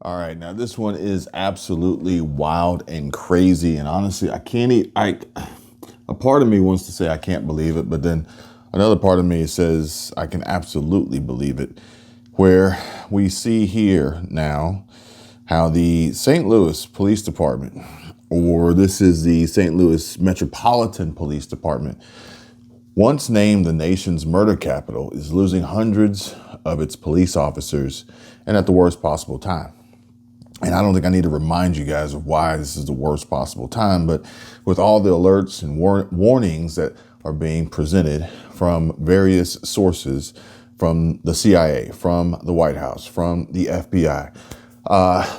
All right, now this one is absolutely wild and crazy, and honestly, I can't. A part of me wants to say I can't believe it, but then another part of me says I can absolutely believe it. Where we see here now how the St. Louis Police Department, or this is the St. Louis Metropolitan Police Department, once named the nation's murder capital, is losing hundreds of its police officers, and at the worst possible time. And I don't think I need to remind you guys of why this is the worst possible time, but with all the alerts and warnings that are being presented from various sources, from the CIA, from the White House, from the FBI,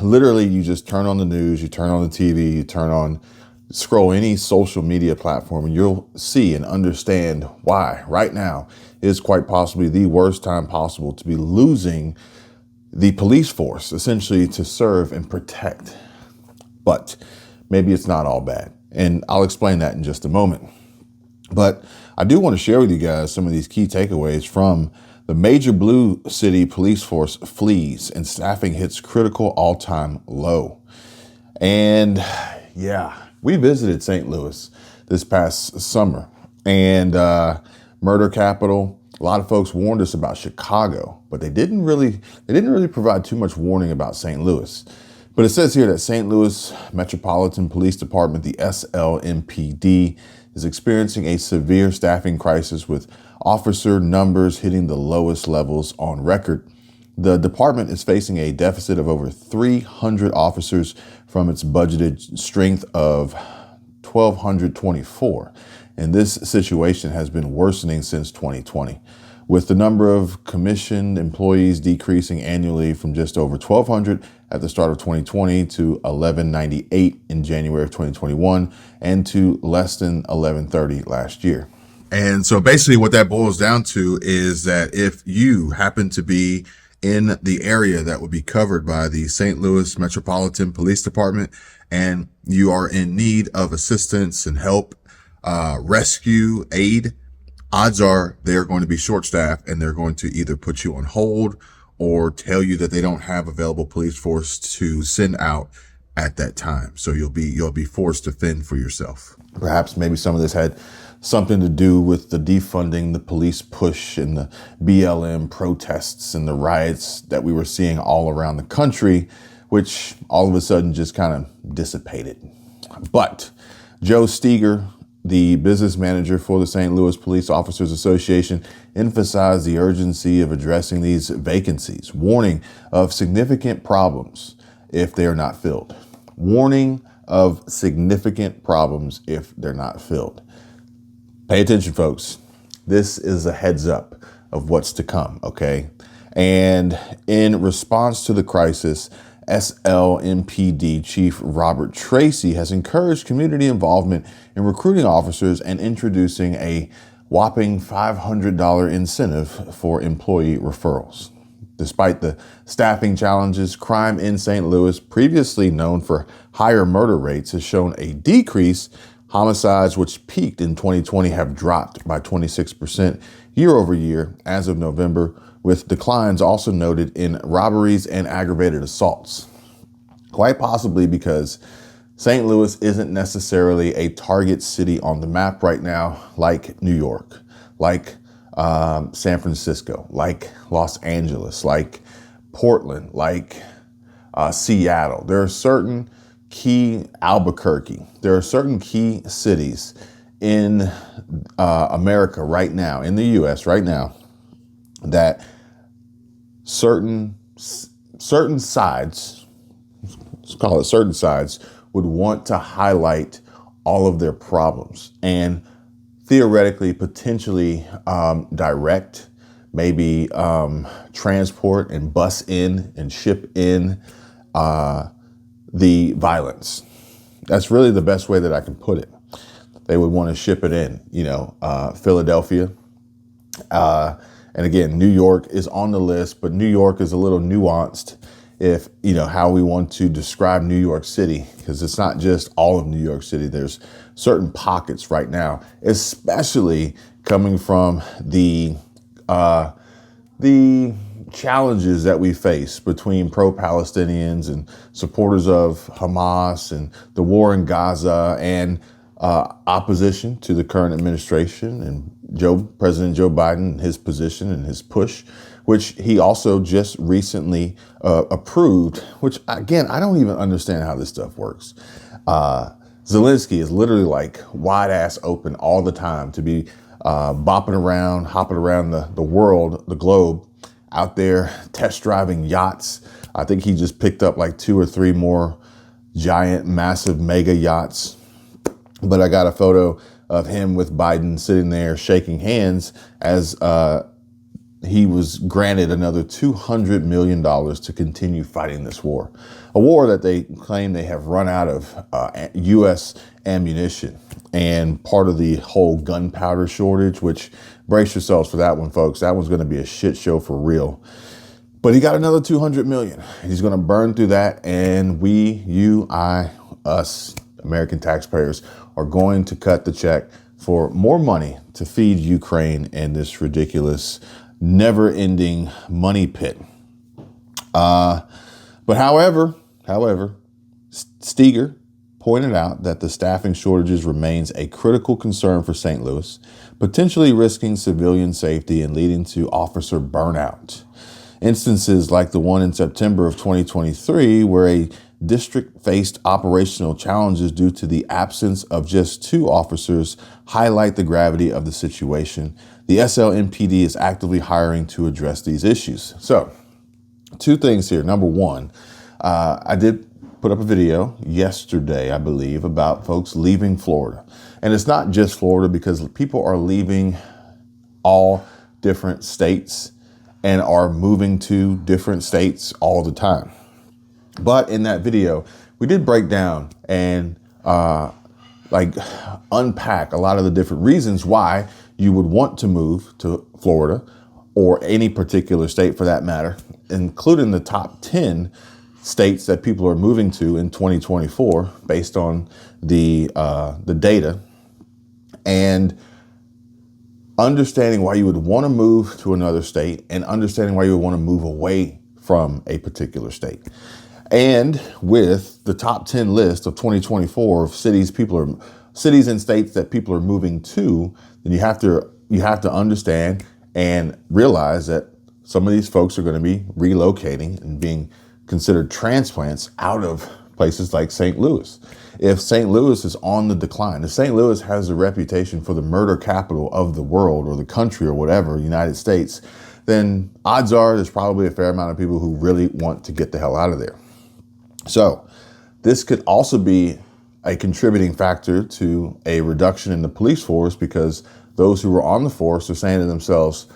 literally you just turn on the news, you turn on the TV, scroll any social media platform, and you'll see and understand why right now is quite possibly the worst time possible to be losing the police force, essentially to serve and protect. But maybe it's not all bad. And I'll explain that in just a moment. But I do want to share with you guys some of these key takeaways from the major blue city police force flees and staffing hits critical all-time low. And yeah, we visited St. Louis this past summer, and murder capital. A lot of folks warned us about Chicago, but they didn't really provide too much warning about St. Louis. But it says here that St. Louis Metropolitan Police Department, the SLMPD, is experiencing a severe staffing crisis with officer numbers hitting the lowest levels on record. The department is facing a deficit of over 300 officers from its budgeted strength of 1,224. And this situation has been worsening since 2020, with the number of commissioned employees decreasing annually from just over 1,200 at the start of 2020 to 1,198 in January of 2021 and to less than 1,130 last year. And so basically what that boils down to is that if you happen to be in the area that would be covered by the St. Louis Metropolitan Police Department and you are in need of assistance and help, rescue, aid, odds are they're going to be short-staffed and they're going to either put you on hold or tell you that they don't have available police force to send out at that time. So you'll be forced to fend for yourself. Perhaps maybe some of this had something to do with the defunding the police push and the BLM protests and the riots that we were seeing all around the country, which all of a sudden just kind of dissipated. But Joe Steger, the business manager for the St. Louis Police Officers Association, emphasized the urgency of addressing these vacancies, warning of significant problems if they are not filled. Warning of significant problems if they're not filled. Pay attention, folks. This is a heads up of what's to come, okay? And in response to the crisis, SLMPD Chief Robert Tracy has encouraged community involvement in recruiting officers and introducing a whopping $500 incentive for employee referrals. Despite the staffing challenges, crime in St. Louis, previously known for higher murder rates, has shown a decrease. Homicides, which peaked in 2020, have dropped by 26% year over year as of November, with declines also noted in robberies and aggravated assaults. Quite possibly because St. Louis isn't necessarily a target city on the map right now, like New York, like San Francisco, like Los Angeles, like Portland, like Seattle. There are certain key Albuquerque. There are certain key cities in America right now, in the U.S. right now, that certain sides, let's call it certain sides, would want to highlight all of their problems and theoretically, potentially direct, maybe transport and bus in and ship in the violence. That's really the best way that I can put it. They would want to ship it in, Philadelphia. And again, New York is on the list, but New York is a little nuanced if, how we want to describe New York City, because it's not just all of New York City. There's certain pockets right now, especially coming from the challenges that we face between pro-Palestinians and supporters of Hamas and the war in Gaza and opposition to the current administration and President Joe Biden, his position and his push, which he also just recently approved, which again, I don't even understand how this stuff works. Zelensky is literally like wide ass open all the time to be bopping around, hopping around the world, the globe, out there test driving yachts. I think he just picked up like 2 or 3 more giant, massive mega yachts. But I got a photo of him with Biden sitting there shaking hands as he was granted another $200 million to continue fighting this war. A war that they claim they have run out of U.S. ammunition and part of the whole gunpowder shortage, which brace yourselves for that one, folks. That one's going to be a shit show for real. But he got another 200 million. He's going to burn through that. And we, you, I, us, American taxpayers are going to cut the check for more money to feed Ukraine and this ridiculous, never-ending money pit. But however, Steger pointed out that the staffing shortages remains a critical concern for St. Louis, potentially risking civilian safety and leading to officer burnout. Instances like the one in September of 2023, where a district faced operational challenges due to the absence of just 2 officers, highlight the gravity of the situation. The SLMPD is actively hiring to address these issues. So, 2 things here. Number 1, I did put up a video yesterday, I believe, about folks leaving Florida. And it's not just Florida, because people are leaving all different states and are moving to different states all the time. But in that video, we did break down and unpack a lot of the different reasons why you would want to move to Florida or any particular state for that matter, including the top 10 states that people are moving to in 2024 based on the data, and understanding why you would want to move to another state and understanding why you would want to move away from a particular state. And with the top 10 list of 2024 of cities and states that people are moving to, then you have to understand and realize that some of these folks are going to be relocating and being considered transplants out of places like St. Louis. If St. Louis is on the decline, if St. Louis has a reputation for the murder capital of the world or the country or whatever, United States, then odds are there's probably a fair amount of people who really want to get the hell out of there. So this could also be a contributing factor to a reduction in the police force, because those who are on the force are saying to themselves,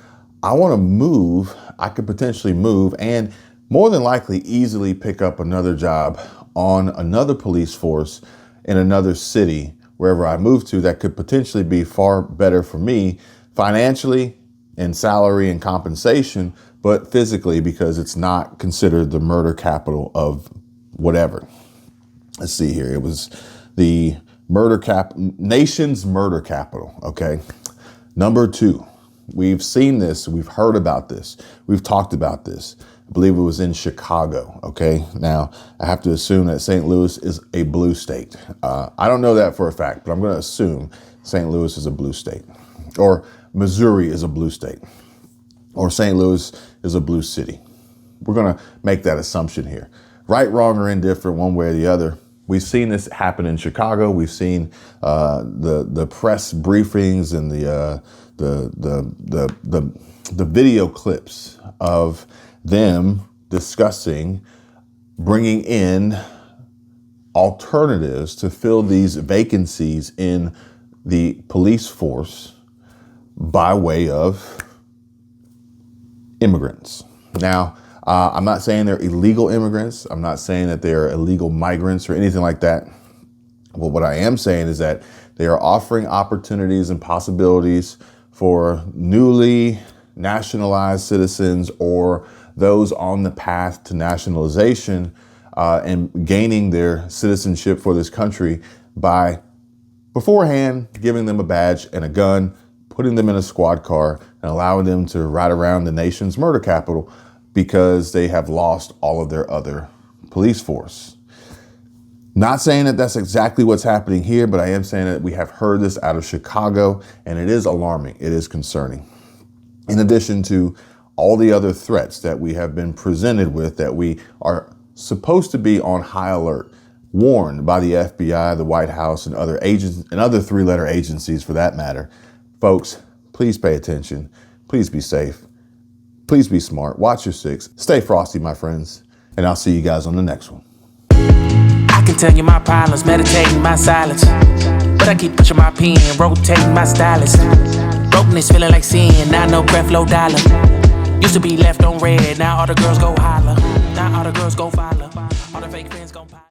I want to move, I could potentially move and more than likely easily pick up another job on another police force in another city, wherever I move to, that could potentially be far better for me financially and salary and compensation, but physically, because it's not considered the murder capital of whatever. Let's see here. It was the nation's murder capital. Okay. Number 2, we've seen this. We've heard about this. We've talked about this. I believe it was in Chicago. Okay. Now I have to assume that St. Louis is a blue state. I don't know that for a fact, but I'm going to assume St. Louis is a blue state, or Missouri is a blue state, or St. Louis is a blue city. We're going to make that assumption here. Right, wrong, or indifferent, one way or the other. We've seen this happen in Chicago. We've seen the press briefings and the video clips of them discussing bringing in alternatives to fill these vacancies in the police force by way of immigrants. Now, I'm not saying they're illegal immigrants. I'm not saying that they're illegal migrants or anything like that. But what I am saying is that they are offering opportunities and possibilities for newly nationalized citizens or those on the path to nationalization and gaining their citizenship for this country by beforehand giving them a badge and a gun, putting them in a squad car, and allowing them to ride around the nation's murder capital, because they have lost all of their other police force. Not saying that that's exactly what's happening here, but I am saying that we have heard this out of Chicago, and it is alarming. It is concerning. In addition to all the other threats that we have been presented with, that we are supposed to be on high alert, warned by the FBI, the White House, and other agents and other three-letter agencies for that matter. Folks, please pay attention. Please be safe. Please be smart. Watch your six. Stay frosty, my friends. And I'll see you guys on the next one. I can tell you my problems, meditating my silence. But I keep pushing my pen, rotating my stylus. Brokenness feeling like sin, now no breath, low dollar. Used to be left on red, now all the girls go holler. Now all the girls go follow. All the fake friends